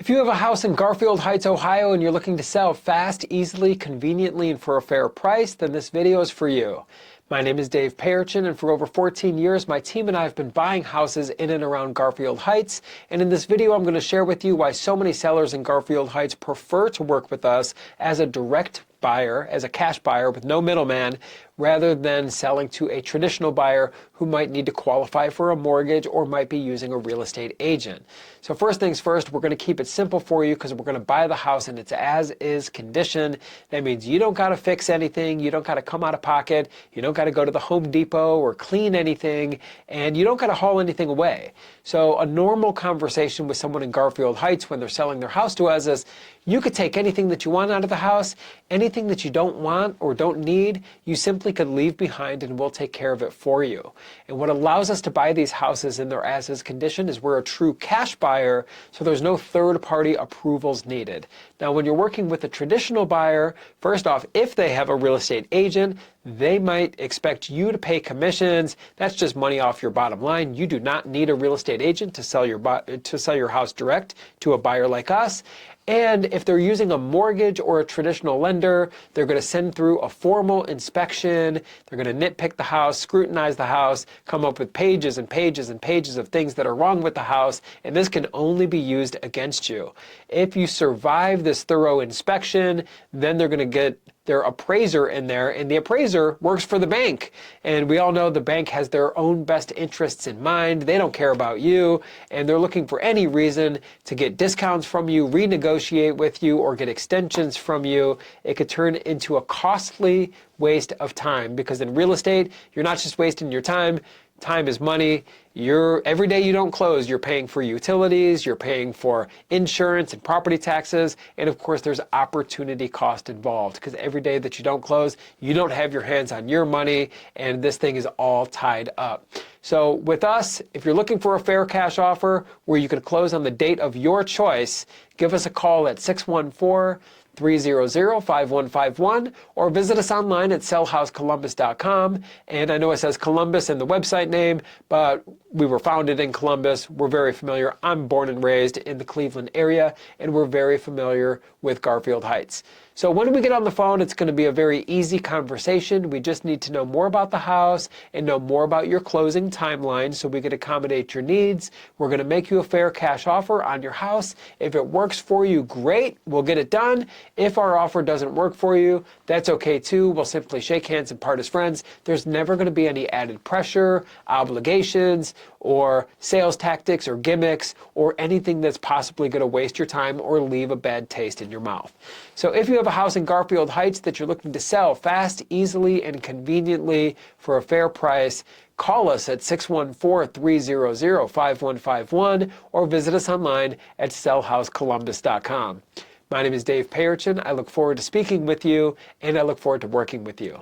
If you have a house in Garfield Heights, Ohio, and you're looking to sell fast, easily, conveniently, and for a fair price, then this video is for you. My name is Dave Perichin, and for over 14 years, my team and I have been buying houses in and around Garfield Heights. And in this video, I'm going to share with you why so many sellers in Garfield Heights prefer to work with us as a direct buyer, as a cash buyer with no middleman, rather than selling to a traditional buyer who might need to qualify for a mortgage or might be using a real estate agent. So first things first, we're going to keep it simple for you because we're going to buy the house in its as-is condition. That means you don't got to fix anything, you don't got to come out of pocket, you don't got to go to the Home Depot or clean anything, and you don't got to haul anything away. So a normal conversation with someone in Garfield Heights when they're selling their house to us is, you could take anything that you want out of the house, anything that you don't want or don't need, you simply could leave behind and we'll take care of it for you. And what allows us to buy these houses in their as-is condition is we're a true cash buyer, so there's no third-party approvals needed. Now, when you're working with a traditional buyer, first off, if they have a real estate agent, they might expect you to pay commissions. That's just money off your bottom line. You do not need a real estate agent to sell your house direct to a buyer like us. And if they're using a mortgage or a traditional lender, they're going to send through a formal inspection. They're going to nitpick the house, scrutinize the house, come up with pages and pages and pages of things that are wrong with the house, and this can only be used against you. If you survive this thorough inspection, then they're going to get their appraiser in there, and the appraiser works for the bank. And we all know the bank has their own best interests in mind. They don't care about you, and they're looking for any reason to get discounts from you, renegotiate with you, or get extensions from you. It could turn into a costly waste of time, because in real estate, you're not just wasting your time. Time is money. Every day you don't close, you're paying for utilities, you're paying for insurance and property taxes, and of course there's opportunity cost involved, because every day that you don't close, you don't have your hands on your money, and this thing is all tied up. So with us, if you're looking for a fair cash offer where you can close on the date of your choice, give us a call at 614-300-5151 or visit us online at sellhousecolumbus.com. And I know it says Columbus in the website name, but we were founded in Columbus. We're very familiar. I'm born and raised in the Cleveland area, and we're very familiar with Garfield Heights. So when we get on the phone, it's going to be a very easy conversation. We just need to know more about the house and know more about your closing timeline so we can accommodate your needs. We're going to make you a fair cash offer on your house. If it works for you, great. We'll get it done. If our offer doesn't work for you, that's okay too. We'll simply shake hands and part as friends. There's never going to be any added pressure, obligations, or sales tactics or gimmicks or anything that's possibly going to waste your time or leave a bad taste in your mouth. So if you have a house in Garfield Heights that you're looking to sell fast, easily, and conveniently for a fair price, call us at 614-300-5151 or visit us online at sellhousecolumbus.com. My name is Dave Perichin. I look forward to speaking with you, and I look forward to working with you.